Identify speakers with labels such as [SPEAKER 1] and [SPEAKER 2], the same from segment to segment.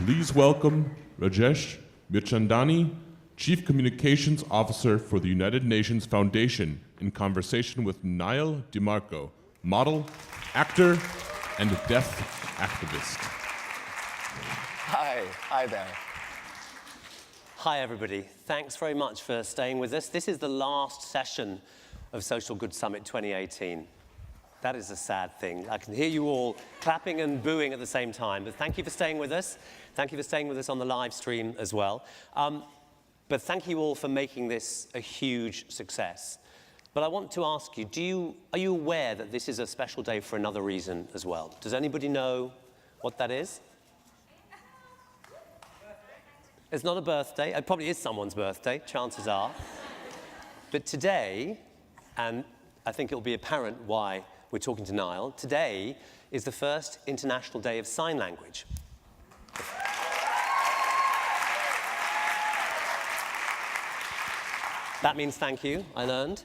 [SPEAKER 1] Please welcome Rajesh Mirchandani, Chief Communications Officer for the United Nations Foundation, in conversation with NYLE DIMARCO, model, actor, and deaf activist.
[SPEAKER 2] Hi there.
[SPEAKER 3] Hi everybody, thanks very much for staying with us. This is the last session of Social Good Summit 2018. That is a sad thing. I can hear you all clapping and booing at the same time, but thank you for staying with us. Thank you for staying with us on the live stream as well. But thank you all for making this a huge success. But I want to ask you, are you aware that this is a special day for another reason as well? Does anybody know what that is? It's not a birthday. It probably is someone's birthday, chances are. But today, and I think it'll be apparent why we're talking to NYLE, today is the first International Day of Sign Language. That means thank you, I learned.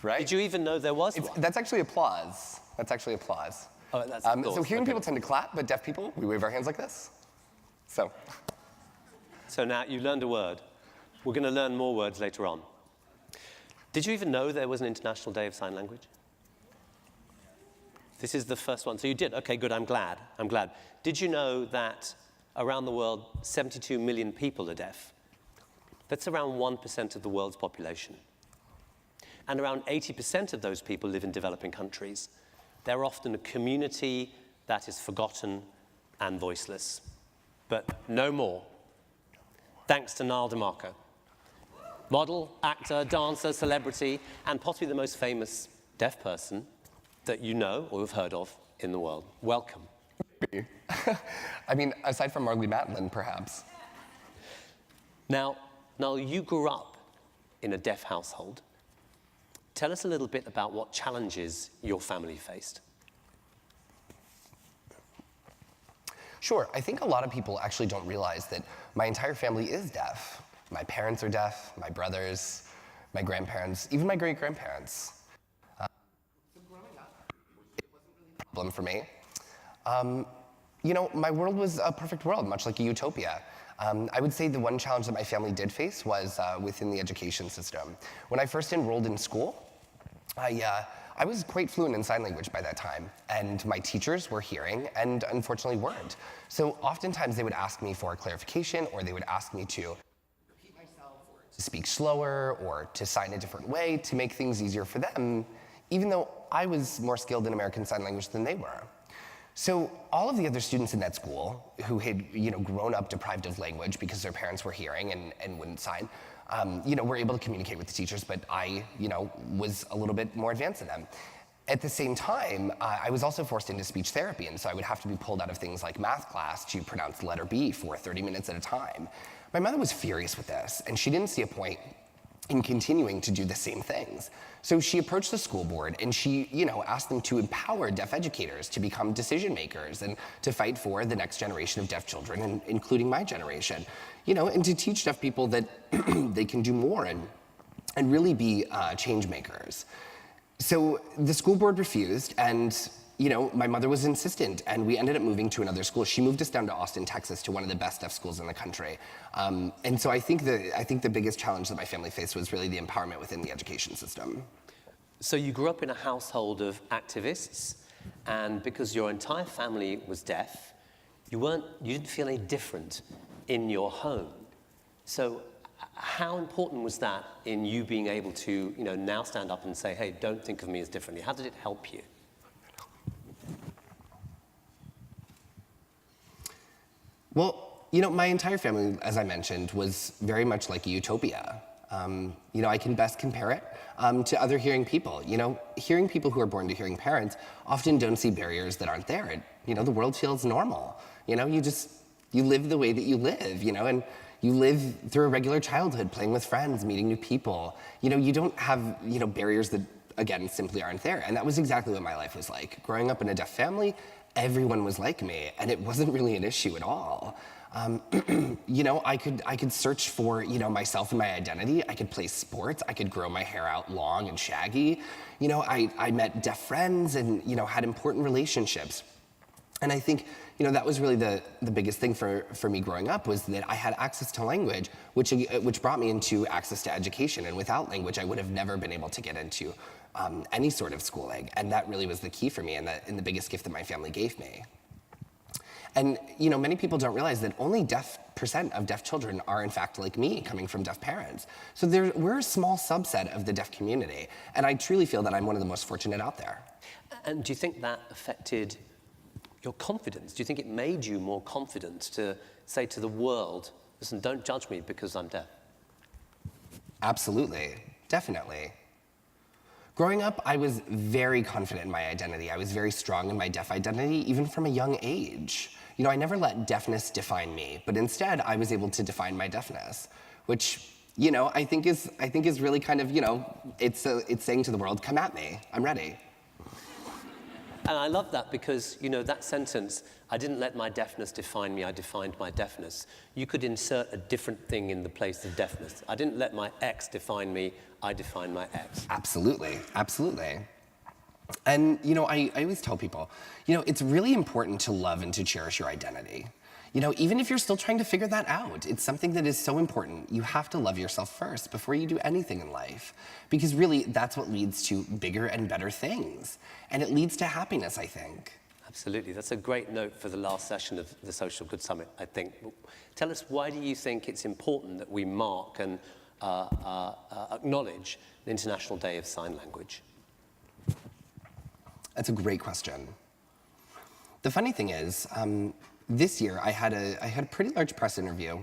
[SPEAKER 2] Right?
[SPEAKER 3] Did you even know there was one?
[SPEAKER 2] That's actually applause. That's actually applause.
[SPEAKER 3] Oh, that's
[SPEAKER 2] so hearing people tend to clap, but deaf people, we wave our hands like this.
[SPEAKER 3] So now you learned a word. We're going to learn more words later on. Did you even know there was an International Day of Sign Language? This is the first one. So you did. Okay, good. I'm glad. I'm glad. Did you know that around the world, 72 million people are deaf? That's around 1% of the world's population. And around 80% of those people live in developing countries. They're often a community that is forgotten and voiceless. But no more. Thanks to NYLE DIMARCO. Model, actor, dancer, celebrity, and possibly the most famous deaf person that you know or have heard of in the world. Welcome.
[SPEAKER 2] I mean, aside from Marley Matlin, perhaps.
[SPEAKER 3] Now, you grew up in a deaf household. Tell us a little bit about what challenges your family faced.
[SPEAKER 2] Sure, I think a lot of people actually don't realize that my entire family is deaf. My parents are deaf, my brothers, my grandparents, even my great-grandparents. So growing up, it wasn't really a problem for me. You know, my world was a perfect world, much like a utopia. I would say the one challenge that my family did face was within the education system. When I first enrolled in school, I was quite fluent in sign language by that time, and my teachers were hearing and unfortunately weren't. So oftentimes they would ask me for clarification, or they would ask me to repeat myself, or to speak slower, or to sign a different way to make things easier for them, even though I was more skilled in American Sign Language than they were. So all of the other students in that school who had grown up deprived of language because their parents were hearing and wouldn't sign, were able to communicate with the teachers, but I, was a little bit more advanced than them. At the same time, I was also forced into speech therapy, and so I would have to be pulled out of things like math class to pronounce the letter B for 30 minutes at a time. My mother was furious with this, and she didn't see a point in continuing to do the same things. So she approached the school board, and she, asked them to empower deaf educators to become decision makers and to fight for the next generation of deaf children, including my generation. And to teach deaf people that they can do more and really be change makers. So the school board refused, and my mother was insistent, and we ended up moving to another school. She moved us down to Austin, Texas, to one of the best deaf schools in the country. And so I think the biggest challenge that my family faced was really the empowerment within the education system.
[SPEAKER 3] So you grew up in a household of activists, and because your entire family was deaf, you didn't feel any different in your home. So how important was that in you being able to, now stand up and say, hey, don't think of me as differently? How did it help you?
[SPEAKER 2] Well, my entire family, as I mentioned, was very much like a utopia. I can best compare it to other hearing people. Hearing people who are born to hearing parents often don't see barriers that aren't there. The world feels normal. You live the way that you live, and you live through a regular childhood, playing with friends, meeting new people. You don't have, barriers that, again, simply aren't there. And that was exactly what my life was like. Growing up in a deaf family, everyone was like me, and it wasn't really an issue at all. I could search for, myself and my identity. I could play sports. I could grow my hair out long and shaggy. I met deaf friends and, had important relationships. And I think, that was really the biggest thing for me growing up, was that I had access to language, which brought me into access to education. And without language, I would have never been able to get into any sort of schooling. And that really was the key for me, and the biggest gift that my family gave me. And many people don't realize that only percent of deaf children are in fact like me, coming from deaf parents. So we're a small subset of the deaf community, and I truly feel that I'm one of the most fortunate out there.
[SPEAKER 3] And do you think that affected your confidence? Do you think it made you more confident to say to the world, listen, don't judge me because I'm deaf?
[SPEAKER 2] Absolutely, definitely. Growing up, I was very confident in my identity. I was very strong in my deaf identity, even from a young age. I never let deafness define me, but instead I was able to define my deafness, which, I think is really kind of, it's saying to the world, come at me, I'm ready.
[SPEAKER 3] And I love that because, that sentence, I didn't let my deafness define me, I defined my deafness. You could insert a different thing in the place of deafness. I didn't let my ex define me, I defined my ex.
[SPEAKER 2] Absolutely, absolutely. And, I always tell people, it's really important to love and to cherish your identity. Even if you're still trying to figure that out, it's something that is so important. You have to love yourself first before you do anything in life. Because really, that's what leads to bigger and better things. And it leads to happiness, I think.
[SPEAKER 3] Absolutely. That's a great note for the last session of the Social Good Summit, I think. Tell us, why do you think it's important that we mark and acknowledge the International Day of Sign Language?
[SPEAKER 2] That's a great question. The funny thing is, this year I had a pretty large press interview,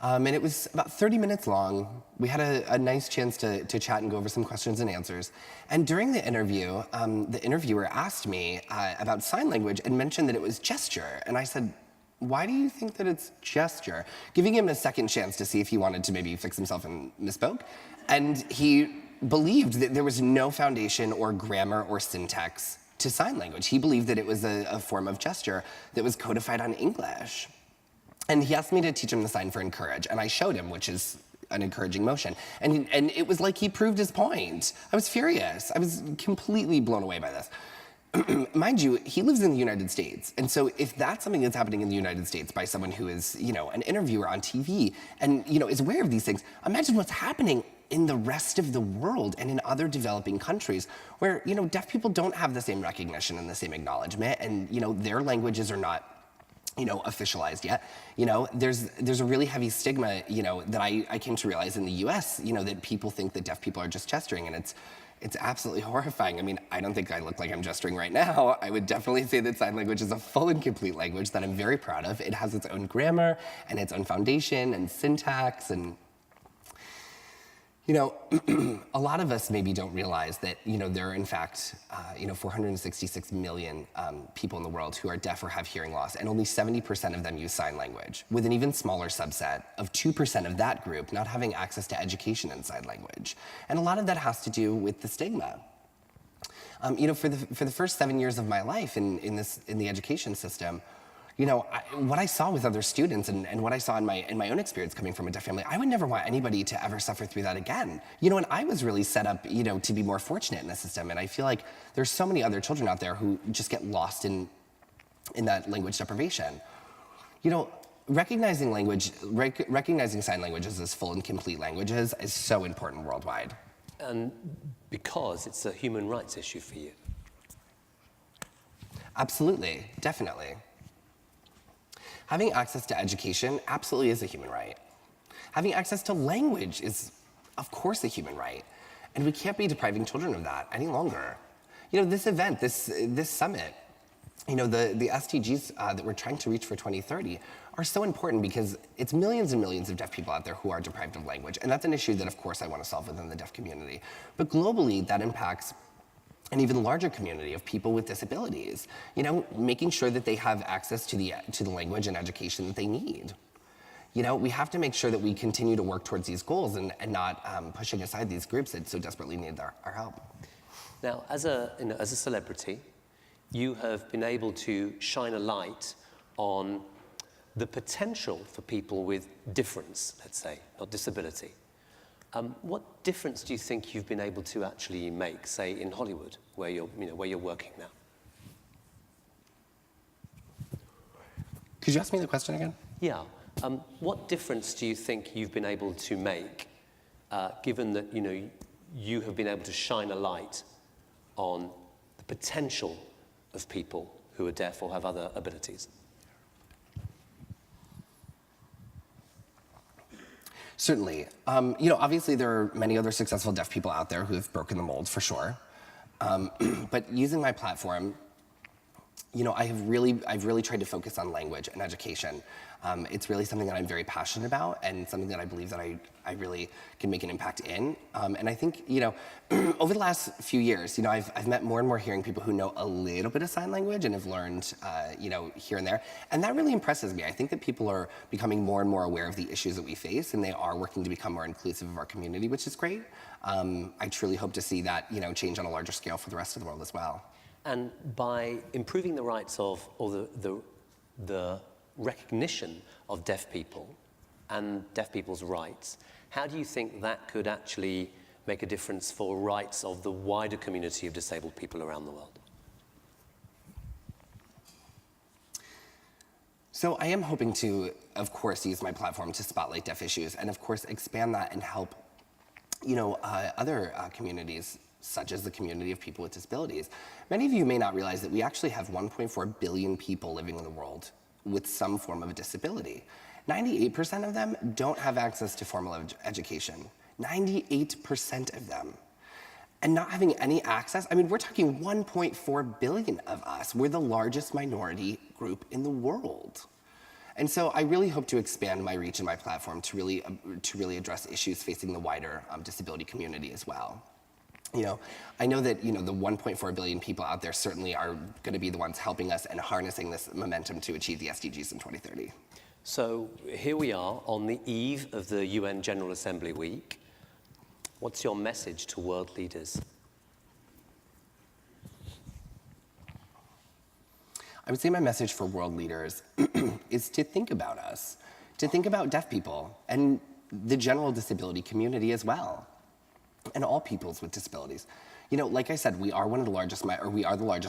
[SPEAKER 2] and it was about 30 minutes long. We had a nice chance to chat and go over some questions and answers. And during the interview, the interviewer asked me about sign language and mentioned that it was gesture. And I said, why do you think that it's gesture? Giving him a second chance to see if he wanted to maybe fix himself and misspoke. And he believed that there was no foundation or grammar or syntax to sign language. He believed that it was a form of gesture that was codified on English. And he asked me to teach him the sign for encourage, and I showed him, which is an encouraging motion. And it was like he proved his point. I was furious. I was completely blown away by this. Mind you, he lives in the United States. And so if that's something that's happening in the United States by someone who is, an interviewer on TV and, is aware of these things, imagine what's happening in the rest of the world and in other developing countries where, deaf people don't have the same recognition and the same acknowledgement, and, their languages are not, officialized yet. There's a really heavy stigma, that I came to realize in the US, that people think that deaf people are just gesturing, and it's absolutely horrifying. I mean, I don't think I look like I'm gesturing right now. I would definitely say that sign language is a full and complete language that I'm very proud of. It has its own grammar and its own foundation and syntax, and a lot of us maybe don't realize that, there are in fact, 466 million people in the world who are deaf or have hearing loss, and only 70% of them use sign language, with an even smaller subset of 2% of that group not having access to education in sign language. And a lot of that has to do with the stigma. For the first 7 years of my life in the education system, what I saw with other students and what I saw in my own experience coming from a deaf family, I would never want anybody to ever suffer through that again. And I was really set up, to be more fortunate in the system. And I feel like there's so many other children out there who just get lost in that language deprivation. Recognizing sign languages as full and complete languages is so important worldwide.
[SPEAKER 3] And because it's a human rights issue for you.
[SPEAKER 2] Absolutely, definitely. Having access to education absolutely is a human right. Having access to language is, of course, a human right. And we can't be depriving children of that any longer. This event, this summit, the SDGs that we're trying to reach for 2030 are so important because it's millions and millions of deaf people out there who are deprived of language. And that's an issue that, of course, I want to solve within the deaf community. But globally, that impacts an even larger community of people with disabilities, making sure that they have access to the language and education that they need. We have to make sure that we continue to work towards these goals and not pushing aside these groups that so desperately need our help.
[SPEAKER 3] Now, as a celebrity, you have been able to shine a light on the potential for people with difference, let's say, not disability. What difference do you think you've been able to actually make, say, in Hollywood, where you're working now?
[SPEAKER 2] Could you ask me the question again?
[SPEAKER 3] Yeah. What difference do you think you've been able to make, given that you have been able to shine a light on the potential of people who are deaf or have other abilities?
[SPEAKER 2] Certainly. Obviously there are many other successful deaf people out there who have broken the mold, for sure. But using my platform, I've really tried to focus on language and education. It's really something that I'm very passionate about and something that I believe that I really can make an impact in. And I think, over the last few years, I've met more and more hearing people who know a little bit of sign language and have learned, here and there. And that really impresses me. I think that people are becoming more and more aware of the issues that we face, and they are working to become more inclusive of our community, which is great. I truly hope to see that, change on a larger scale for the rest of the world as well.
[SPEAKER 3] And by improving the rights of, or the recognition of deaf people and deaf people's rights, how do you think that could actually make a difference for rights of the wider community of disabled people around the world?
[SPEAKER 2] So I am hoping to, of course, use my platform to spotlight deaf issues and, of course, expand that and help, other communities, such as the community of people with disabilities. Many of you may not realize that we actually have 1.4 billion people living in the world with some form of a disability. 98% of them don't have access to formal education. 98% of them. And not having any access, we're talking 1.4 billion of us. We're the largest minority group in the world. And so I really hope to expand my reach and my platform to really address issues facing the wider disability community as well. I know that, the 1.4 billion people out there certainly are going to be the ones helping us and harnessing this momentum to achieve the SDGs in 2030.
[SPEAKER 3] So here we are on the eve of the UN General Assembly Week. What's your message to world leaders?
[SPEAKER 2] I would say my message for world leaders is to think about us, to think about deaf people and the general disability community as well. And all peoples with disabilities. Like I said, we are the largest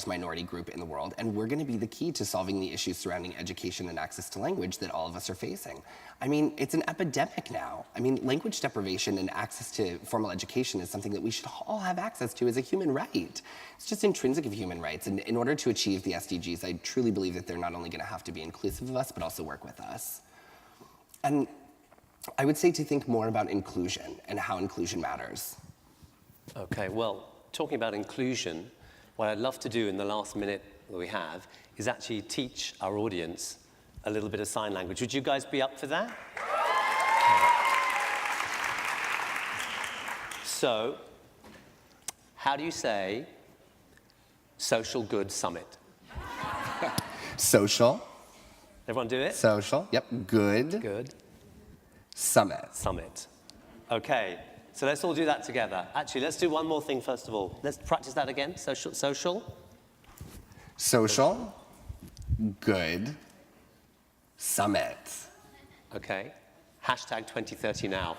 [SPEAKER 2] minority group in the world, and we're going to be the key to solving the issues surrounding education and access to language that all of us are facing. It's an epidemic now. Language deprivation and access to formal education is something that we should all have access to as a human right. It's just intrinsic of human rights, and in order to achieve the SDGs, I truly believe that they're not only going to have to be inclusive of us, but also work with us. And I would say to think more about inclusion and how inclusion matters.
[SPEAKER 3] Okay, well, talking about inclusion, what I'd love to do in the last minute that we have is actually teach our audience a little bit of sign language. Would you guys be up for that? So, how do you say social good summit?
[SPEAKER 2] Social.
[SPEAKER 3] Everyone do it?
[SPEAKER 2] Social. Yep. Good.
[SPEAKER 3] Good.
[SPEAKER 2] Summit.
[SPEAKER 3] Summit. Okay, so let's all do that together. Actually, let's do one more thing first of all. Let's practice that again. Social.
[SPEAKER 2] Social. Good. Summit.
[SPEAKER 3] Okay. Hashtag 2030 now.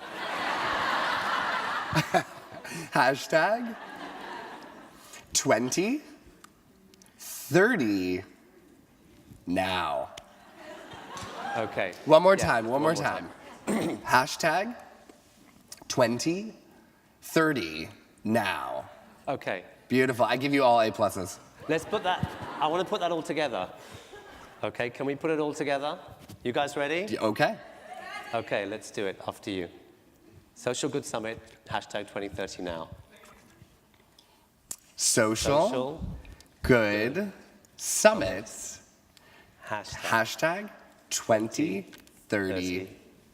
[SPEAKER 2] Hashtag 2030 now.
[SPEAKER 3] Okay.
[SPEAKER 2] One more time. Hashtag 2030 now.
[SPEAKER 3] Okay.
[SPEAKER 2] Beautiful. I give you all A pluses.
[SPEAKER 3] Let's put that, I want to put that all together. Okay, can we put it all together? You guys ready?
[SPEAKER 2] Okay.
[SPEAKER 3] Okay, let's do it after you. Social Good Summit, hashtag 2030 now.
[SPEAKER 2] Social Good Summit, hashtag 2030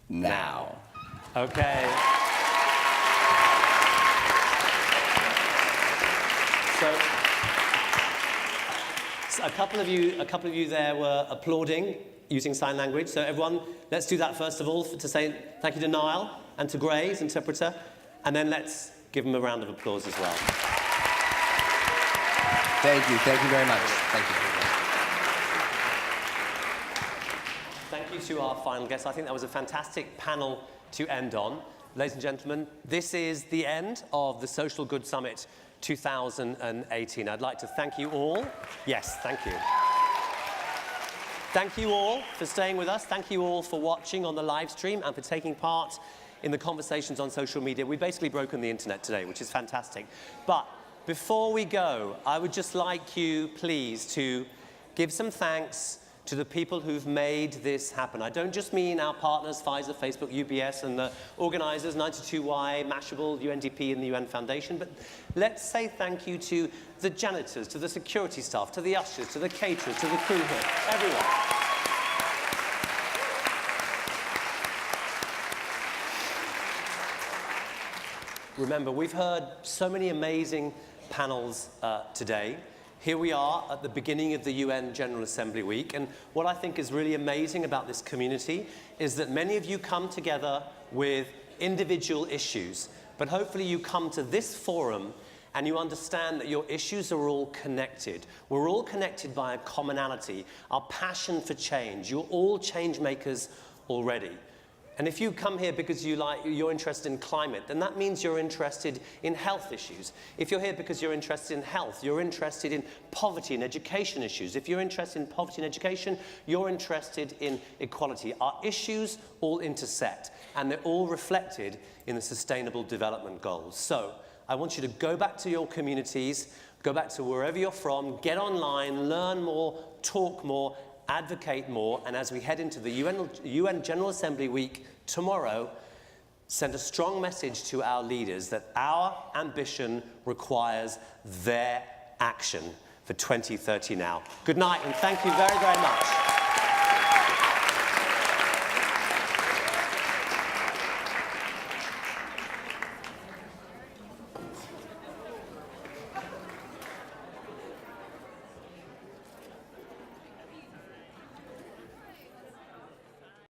[SPEAKER 2] now.
[SPEAKER 3] Okay. So a couple of you there were applauding using sign language. So everyone, let's do that first of all to say thank you to Niall and to Gray's interpreter, and then let's give them a round of applause as well.
[SPEAKER 2] Thank you very much. Thank you.
[SPEAKER 3] Thank you to our final guests. I think that was a fantastic panel to end on. Ladies and gentlemen, this is the end of the Social Good Summit 2018. I'd like to thank you all. Yes, thank you. Thank you all for staying with us. Thank you all for watching on the live stream and for taking part in the conversations on social media. We've basically broken the internet today, which is fantastic. But before we go, I would just like you, please, to give some thanks to the people who've made this happen. I don't just mean our partners, Pfizer, Facebook, UBS, and the organizers, 92Y, Mashable, UNDP, and the UN Foundation, but let's say thank you to the janitors, to the security staff, to the ushers, to the caterers, to the crew here, everyone. Remember, we've heard so many amazing panels today. Here we are at the beginning of the UN General Assembly Week, and what I think is really amazing about this community is that many of you come together with individual issues, but hopefully you come to this forum and you understand that your issues are all connected. We're all connected by a commonality, our passion for change. You're all change makers already. And if you come here because you're interested in climate, then that means you're interested in health issues. If you're here because you're interested in health, you're interested in poverty and education issues. If you're interested in poverty and education, you're interested in equality. Our issues all intersect, and they're all reflected in the Sustainable Development Goals. So I want you to go back to your communities, go back to wherever you're from, get online, learn more, talk more, advocate more, and as we head into the UN General Assembly Week tomorrow, send a strong message to our leaders that our ambition requires their action for 2030 now. Good night, and thank you very, very much.